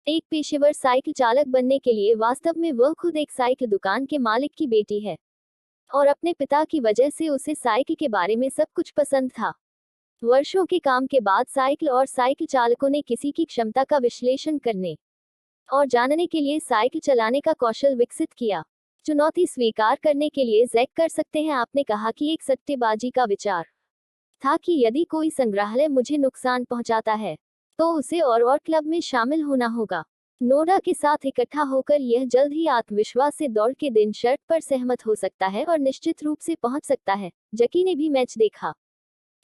एक पेशेवर साइकिल चालक बनने के लिए वास्तव में वह खुद एक साइकिल दुकान के मालिक की बेटी है और अपने पिता की वजह से उसे साइकिल के बारे में सब कुछ पसंद था। वर्षों के काम के बाद साइकिल और साइकिल चालकों ने किसी की क्षमता का विश्लेषण करने और जानने के लिए साइकिल चलाने का कौशल विकसित किया। चुनौती स्वीकार करने के लिए जैक कर सकते हैं आपने कहा कि एक सट्टेबाजी का विचार था कि यदि कोई संग्रहालय मुझे नुकसान पहुंचाता है तो उसे और क्लब में शामिल होना होगा। नोरा के साथ इकट्ठा होकर यह जल्द ही आत्मविश्वास से दौड़ के दिन शर्ट पर सहमत हो सकता है और निश्चित रूप से पहुंच सकता है। जकी ने भी मैच देखा।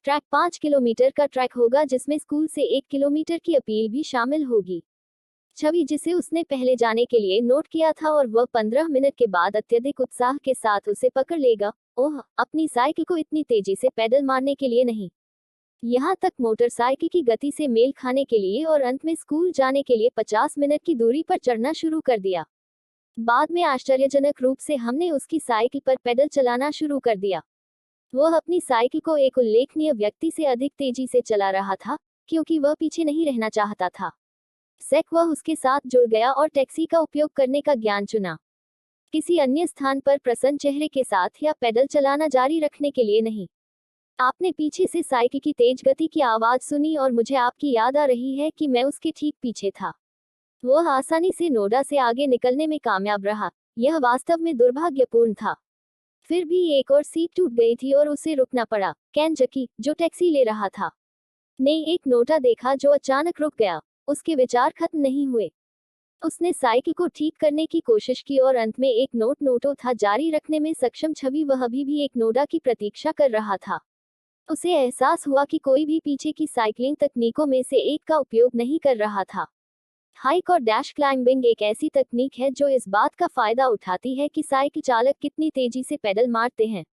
ट्रैक 5 किलोमीटर का ट्रैक होगा जिसमें स्कूल से 1 किलोमीटर की अपील भी शामिल होगी। छवि जिसे उसने पहले जाने के लिए नोट किया था और वह 15 मिनट के बाद अत्यधिक उत्साह के साथ उसे पकड़ लेगा। ओह, अपनी साइकिल को इतनी तेजी से पैडल मारने के लिए नहीं, यहाँ तक मोटरसाइकिल की गति से मेल खाने के लिए और अंत में स्कूल जाने के लिए 50 मिनट की दूरी पर चढ़ना शुरू कर दिया। बाद में आश्चर्यजनक रूप से हमने उसकी साइकिल पर पैडल चलाना शुरू कर दिया। वह अपनी साइकिल को एक उल्लेखनीय व्यक्ति से अधिक तेजी से चला रहा था क्योंकि वह पीछे नहीं रहना चाहता था। वह उसके साथ जुड़ गया और टैक्सी का उपयोग करने का ज्ञान चुना, किसी अन्य स्थान पर प्रसन्न चेहरे के साथ या पैदल चलाना जारी रखने के लिए नहीं। आपने पीछे से साइकिल की तेज गति की आवाज सुनी और मुझे आपकी याद आ रही है कि मैं उसके ठीक पीछे था। वह आसानी से नोडा से आगे निकलने में कामयाब रहा। यह वास्तव में दुर्भाग्यपूर्ण था। फिर भी एक और सीट टूट गई थी और उसे रुकना पड़ा। कैन जकी, जो टैक्सी ले रहा था, ने एक नोटा देखा जो अचानक रुक गया। उसके विचार खत्म नहीं हुए। उसने साइकिल को ठीक करने की कोशिश की और अंत में एक नोटो था जारी रखने में सक्षम। छवि वह अभी भी एक नोडा की प्रतीक्षा कर रहा था। उसे एहसास हुआ कि कोई भी पीछे की साइकिलिंग तकनीकों में से एक का उपयोग नहीं कर रहा था। हाइक और डैश क्लाइंबिंग एक ऐसी तकनीक है जो इस बात का फायदा उठाती है कि साइकिल चालक कितनी तेजी से पैडल मारते हैं,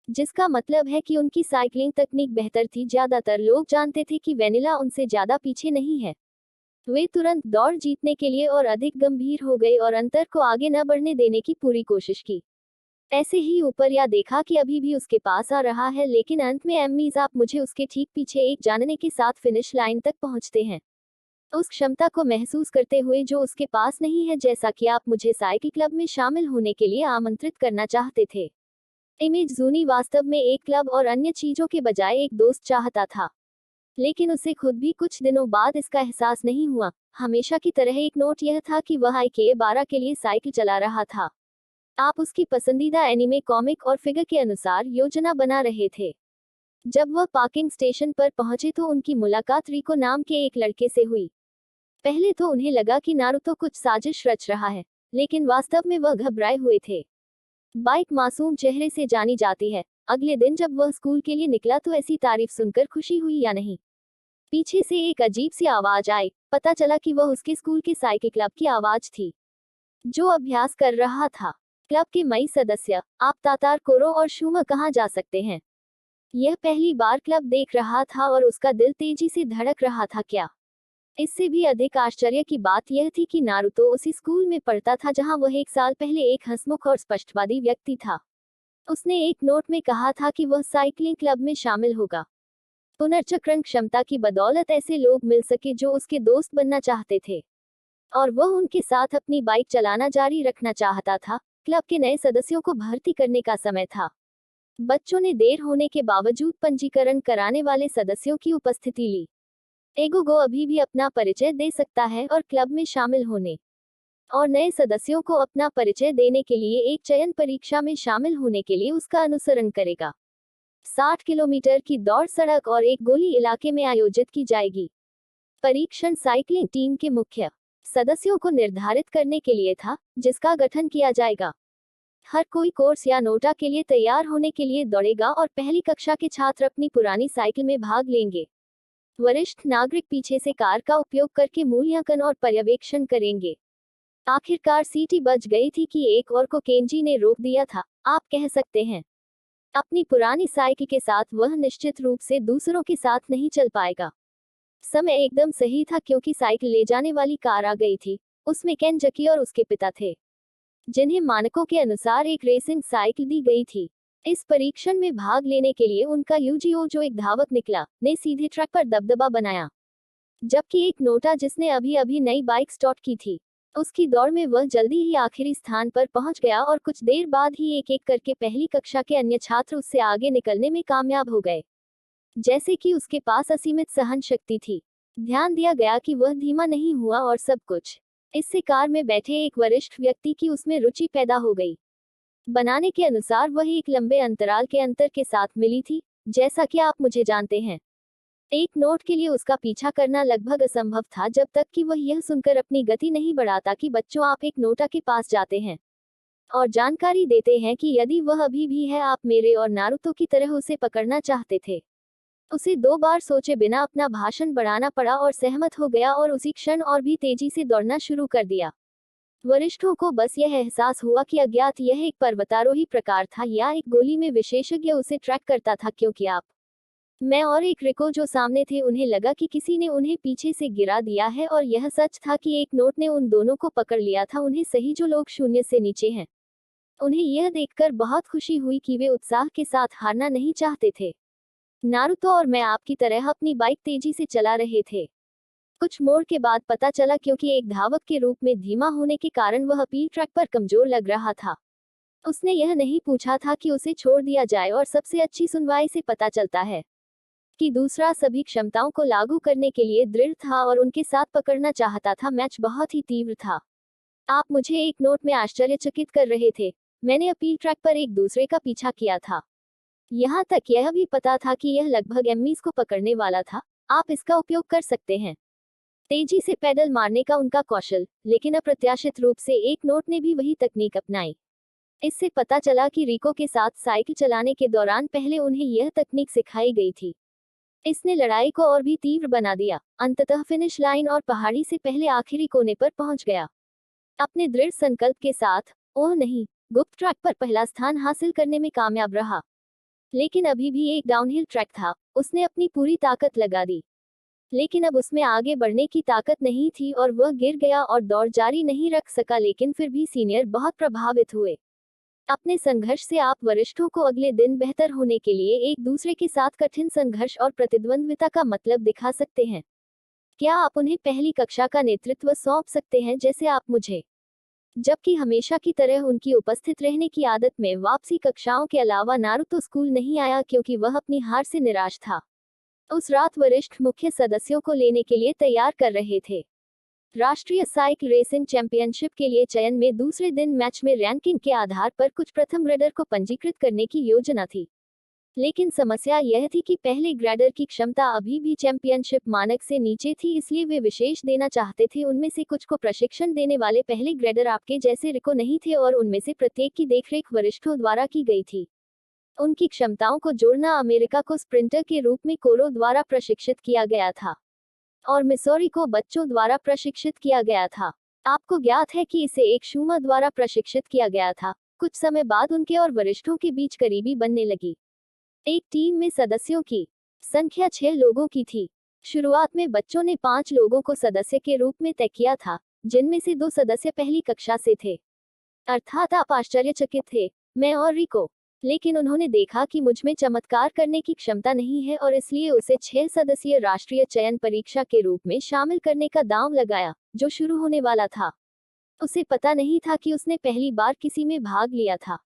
जिसका मतलब है कि उनकी साइकिलिंग तकनीक बेहतर थी। ज्यादातर लोग जानते थे कि वेनिला उनसे ज्यादा पीछे नहीं है। वे तुरंत दौड़ जीतने के लिए और अधिक गंभीर हो गए और अंतर को आगे न बढ़ने देने की पूरी कोशिश की। ऐसे ही ऊपर या देखा कि अभी भी उसके पास आ रहा है, लेकिन अंत में एम्मीज आप मुझे उसके ठीक पीछे एक जानने के साथ फिनिश लाइन तक पहुंचते हैं, उस क्षमता को महसूस करते हुए जो उसके पास नहीं है, जैसा कि आप मुझे साइकिल क्लब में शामिल होने के लिए आमंत्रित करना चाहते थे। इमेज जूनी वास्तव में एक क्लब और अन्य चीजों के बजाय एक दोस्त चाहता था, लेकिन उसे खुद भी कुछ दिनों बाद इसका एहसास नहीं हुआ। हमेशा की तरह एक नोट यह था कि वह IKEA 12 के लिए साइकिल चला रहा था। आप उसकी पसंदीदा एनिमे कॉमिक और फिगर के अनुसार योजना बना रहे थे। जब वह पार्किंग स्टेशन पर पहुंचे तो उनकी मुलाकात रिको नाम के एक लड़के से हुई। पहले तो उन्हें लगा कि नारुतो कुछ साजिश रच रहा है, लेकिन वास्तव में वह घबराए हुए थे। बाइक मासूम चेहरे से जानी जाती है। अगले दिन जब वह स्कूल के लिए निकला तो ऐसी तारीफ सुनकर खुशी हुई या नहीं। पीछे से एक अजीब सी आवाज आई। पता चला कि वह उसके स्कूल के साइकिल क्लब की आवाज थी, जो अभ्यास कर रहा था। क्लब के मई सदस्य, आप तातार कोरो और शुमा कहाँ जा सकते हैं? यह पहली बार क्लब देख रहा था और उसका दिल तेजी से धड़क रहा था। क्या? इससे भी अधिक आश्चर्य की बात यह थी कि नारुतो उसी स्कूल में पढ़ता था जहां वह 1 साल पहले एक हंसमुख और स्पष्टवादी व्यक्ति था। उसने एक नोट में कहा था कि वह साइकिलिंग क्लब में शामिल होगा। पुनर्चक्रण क्षमता की बदौलत ऐसे लोग मिल सके जो उसके दोस्त बनना चाहते थे, और वह उनके साथ अपनी बाइक चलाना जारी रखना चाहता था। क्लब के नए सदस्यों को भर्ती करने का समय था। बच्चों ने देर होने के बावजूद पंजीकरण कराने वाले सदस्यों की उपस्थिति ली। एगोगो अभी भी अपना परिचय दे सकता है और क्लब में शामिल होने और नए सदस्यों को अपना परिचय देने के लिए एक चयन परीक्षा में शामिल होने के लिए उसका अनुसरण करेगा। 60 किलोमीटर की दौड़ सड़क और एक गोली इलाके में आयोजित की जाएगी। परीक्षण साइकिलिंग टीम के मुख्य सदस्यों को निर्धारित करने के लिए था, जिसका गठन किया जाएगा। हर कोई कोर्स या नोटा के लिए तैयार होने के लिए दौड़ेगा और पहली कक्षा के छात्र अपनी पुरानी साइकिल में भाग लेंगे। वरिष्ठ नागरिक पीछे से कार का उपयोग करके मूल्यांकन और पर्यवेक्षण करेंगे। आखिरकार सीटी बज गई थी कि एक और को केंजी ने रोक दिया था। आप कह सकते हैं, अपनी पुरानी साइकिल के साथ वह निश्चित रूप से दूसरों के साथ नहीं चल पाएगा। समय एकदम सही था क्योंकि साइकिल ले जाने वाली कार आ गई थी। उसमें केन जकी और उसके पिता थे, जिन्हें मानकों के अनुसार एक रेसिंग साइकिल दी गई थी। इस परीक्षण में भाग लेने के लिए उनका यूजिओ, जो एक धावक निकला, ने सीधे ट्रैक पर दबदबा बनाया। जबकि एक नोटा जिसने अभी अभी नई बाइक स्टार्ट की थी, उसकी दौड़ में वह जल्दी ही आखिरी स्थान पर पहुंच गया और कुछ देर बाद ही एक एक करके पहली कक्षा के अन्य छात्र उससे आगे निकलने में कामयाब हो गए। जैसे कि उसके पास असीमित सहन शक्ति थी। ध्यान दिया गया कि वह धीमा नहीं हुआ और सब कुछ इससे कार में बैठे एक वरिष्ठ व्यक्ति की उसमें रुचि पैदा हो गई। बनाने के अनुसार वह एक लंबे अंतराल के अंतर के साथ मिली थी। जैसा कि आप मुझे जानते हैं, एक नोट के लिए उसका पीछा करना लगभग असंभव था जब तक कि वह यह सुनकर अपनी गति नहीं बढ़ाता कि बच्चों, आप एक नोटा के पास जाते हैं और जानकारी देते हैं कि यदि वह अभी भी है, आप मेरे और नारुतो की तरह उसे पकड़ना चाहते थे। उसे 2 बार सोचे बिना अपना भाषण बढ़ाना पड़ा और सहमत हो गया और उसी क्षण और भी तेजी से दौड़ना शुरू कर दिया। वरिष्ठों को बस यह एहसास हुआ कि अज्ञात यह एक पर्वतारोही प्रकार था या एक गोली में विशेषज्ञ उसे ट्रैक करता था, क्योंकि आप, मैं और एक रिको जो सामने थे, उन्हें लगा कि किसी ने उन्हें पीछे से गिरा दिया है और यह सच था कि एक नोट ने उन दोनों को पकड़ लिया था, उन्हें सही, जो लोग शून्य से नीचे हैं। उन्हें यह देखकर बहुत खुशी हुई कि वे उत्साह के साथ हारना नहीं चाहते थे। नारुतो और मैं आपकी तरह अपनी बाइक तेजी से चला रहे थे। कुछ मोड़ के बाद पता चला क्योंकि एक धावक के रूप में धीमा होने के कारण वह अपील ट्रैक पर कमजोर लग रहा था। उसने यह नहीं पूछा था कि उसे छोड़ दिया जाए और सबसे अच्छी सुनवाई से पता चलता है कि दूसरा सभी क्षमताओं को लागू करने के लिए दृढ़ था और उनके साथ पकड़ना चाहता था। मैच बहुत ही तीव्र था। आप मुझे एक नोट में आश्चर्यचकित कर रहे थे। मैंने अपील ट्रैक पर एक दूसरे का पीछा किया था। यहाँ तक यह भी पता था कि यह लगभग एम्मीज को पकड़ने वाला था। आप इसका उपयोग कर सकते हैं। तेजी से पैडल मारने का उनका कौशल, लेकिन अप्रत्याशित रूप से एक नोट ने भी वही तकनीक अपनाई। इससे पता चला कि रिको के साथ साइकिल चलाने के दौरान पहले उन्हें यह तकनीक सिखाई गई थी। इसने लड़ाई को और भी तीव्र बना दिया। अंततः फिनिश लाइन और पहाड़ी से पहले आखिरी कोने पर पहुंच गया। अपने दृढ़ संकल्प के साथ, ओह नहीं, गुप्त ट्रैक पर पहला स्थान हासिल करने में कामयाब रहा। लेकिन अभी भी एक डाउनहिल ट्रैक था। उसने अपनी पूरी ताकत लगा दी, लेकिन अब उसमें आगे बढ़ने की ताकत नहीं थी और वह गिर गया और दौड़ जारी नहीं रख सका। लेकिन फिर भी सीनियर बहुत प्रभावित हुए। अपने संघर्ष से आप वरिष्ठों को अगले दिन बेहतर होने के लिए एक दूसरे के साथ कठिन संघर्ष और प्रतिद्वंद्विता का मतलब दिखा सकते हैं। क्या आप उन्हें पहली कक्षा का नेतृत्व सौंप सकते हैं जैसे आप मुझे? जबकि हमेशा की तरह उनकी उपस्थित रहने की आदत में वापसी कक्षाओं के अलावा नारुतो स्कूल नहीं आया क्योंकि वह अपनी हार से निराश था। उस रात वरिष्ठ मुख्य सदस्यों को लेने के लिए तैयार कर रहे थे। राष्ट्रीय साइकिल रेसिंग चैंपियनशिप के लिए चयन में दूसरे दिन मैच में रैंकिंग के आधार पर कुछ प्रथम ग्रेडर को पंजीकृत करने की योजना थी। लेकिन समस्या यह थी कि पहले ग्रेडर की क्षमता अभी भी चैंपियनशिप मानक से नीचे थी, इसलिए वे विशेष देना चाहते थे। उनमें से कुछ को प्रशिक्षण देने वाले पहले ग्रेडर आपके जैसे रिको नहीं थे और उनमें से प्रत्येक की देखरेख वरिष्ठों द्वारा की गई थी। उनकी क्षमताओं को जोड़ना अमेरिका को स्प्रिंटर के रूप में कोरो द्वारा प्रशिक्षित किया गया था और मिसौरी को बच्चों द्वारा प्रशिक्षित किया गया था। आपको ज्ञात है कि इसे एक शूमा द्वारा प्रशिक्षित किया गया था। कुछ समय बाद उनके और वरिष्ठों के बीच करीबी बनने लगी। एक टीम में सदस्यों की संख्या 6 लोगों की थी। शुरुआत में बच्चों ने 5 लोगों को सदस्य के रूप में तय किया था, जिनमें से 2 सदस्य पहली कक्षा से थे। अर्थात आप आश्चर्यचकित थे, मैं और रिको। लेकिन उन्होंने देखा कि मुझमें चमत्कार करने की क्षमता नहीं है और इसलिए उसे 6 सदस्यीय राष्ट्रीय चयन परीक्षा के रूप में शामिल करने का दांव लगाया, जो शुरू होने वाला था। उसे पता नहीं था कि उसने पहली बार किसी में भाग लिया था।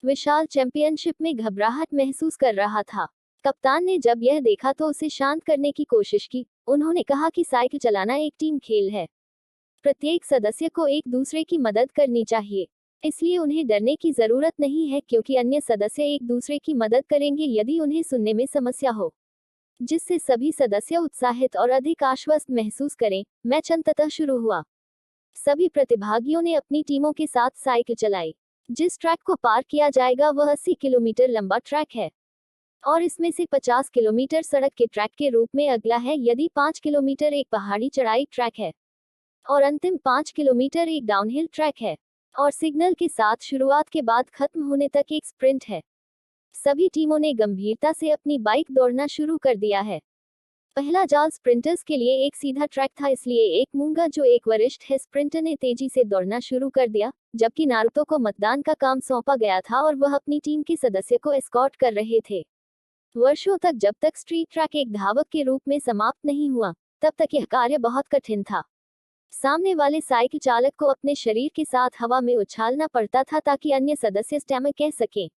विशाल चैंपियनशिप में घबराहट महसूस कर रहा था। कप्तान ने जब यह देखा तो उसे शांत करने की कोशिश की। उन्होंने कहा कि साइकिल चलाना एक टीम खेल है। प्रत्येक सदस्य को एक दूसरे की मदद करनी चाहिए, इसलिए उन्हें डरने की जरूरत नहीं है क्योंकि अन्य सदस्य एक दूसरे की मदद करेंगे यदि उन्हें सुनने में समस्या हो, जिससे सभी सदस्य उत्साहित और अधिक आश्वस्त महसूस करें। मैच अंततः शुरू हुआ। सभी प्रतिभागियों ने अपनी टीमों के साथ साइकिल चलाई। जिस ट्रैक को पार किया जाएगा वह 80 किलोमीटर लंबा ट्रैक है और इसमें से 50 किलोमीटर सड़क के ट्रैक के रूप में अगला है, यदि 5 किलोमीटर एक पहाड़ी चढ़ाई ट्रैक है और अंतिम 5 किलोमीटर एक डाउनहिल ट्रैक है और सिग्नल के साथ शुरुआत के बाद खत्म होने तक एक स्प्रिंट है। सभी टीमों ने गंभीरता से अपनी बाइक दौड़ना शुरू कर दिया है। पहला जाल स्प्रिंटर्स के लिए एक सीधा ट्रैक था, इसलिए एक मूंगा जो एक वरिष्ठ है स्प्रिंटर ने तेजी से दौड़ना शुरू कर दिया, जबकि नारुतो को मतदान का काम सौंपा गया था और वह अपनी टीम के सदस्य को एस्कॉर्ट कर रहे थे। वर्षों तक जब तक स्ट्रीट ट्रैक एक धावक के रूप में समाप्त नहीं हुआ, तब तक यह कार्य बहुत कठिन था। सामने वाले साइकिल चालक को अपने शरीर के साथ हवा में उछालना पड़ता था ताकि अन्य सदस्य स्टैमिक कह सकें,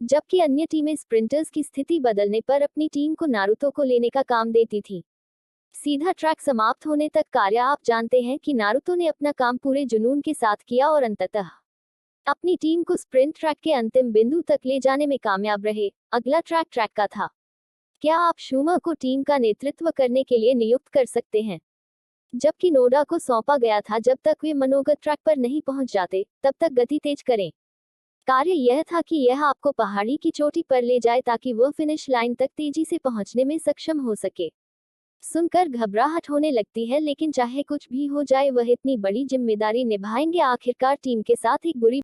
जबकि अन्य टीमें स्प्रिंटर्स की स्थिति बदलने पर अपनी टीम को नारुतो को लेने का काम देती थी। सीधा ट्रैक समाप्त होने तक कार्य। आप जानते हैं कि नारुतो ने अपना काम पूरे जुनून के साथ किया और अंततः अपनी टीम को स्प्रिंट ट्रैक के अंतिम बिंदु तक ले जाने में कामयाब रहे। अगला ट्रैक का था। क्या आप शूमा को टीम का नेतृत्व करने के लिए नियुक्त कर सकते हैं, जबकि नोडा को सौंपा गया था जब तक वे मनोगत ट्रैक पर नहीं पहुंच जाते तब तक गति तेज करें। कार्य यह था कि यह आपको पहाड़ी की चोटी पर ले जाए ताकि वह फिनिश लाइन तक तेजी से पहुंचने में सक्षम हो सके। सुनकर घबराहट होने लगती है, लेकिन चाहे कुछ भी हो जाए वह इतनी बड़ी जिम्मेदारी निभाएंगे। आखिरकार टीम के साथ एक बुरी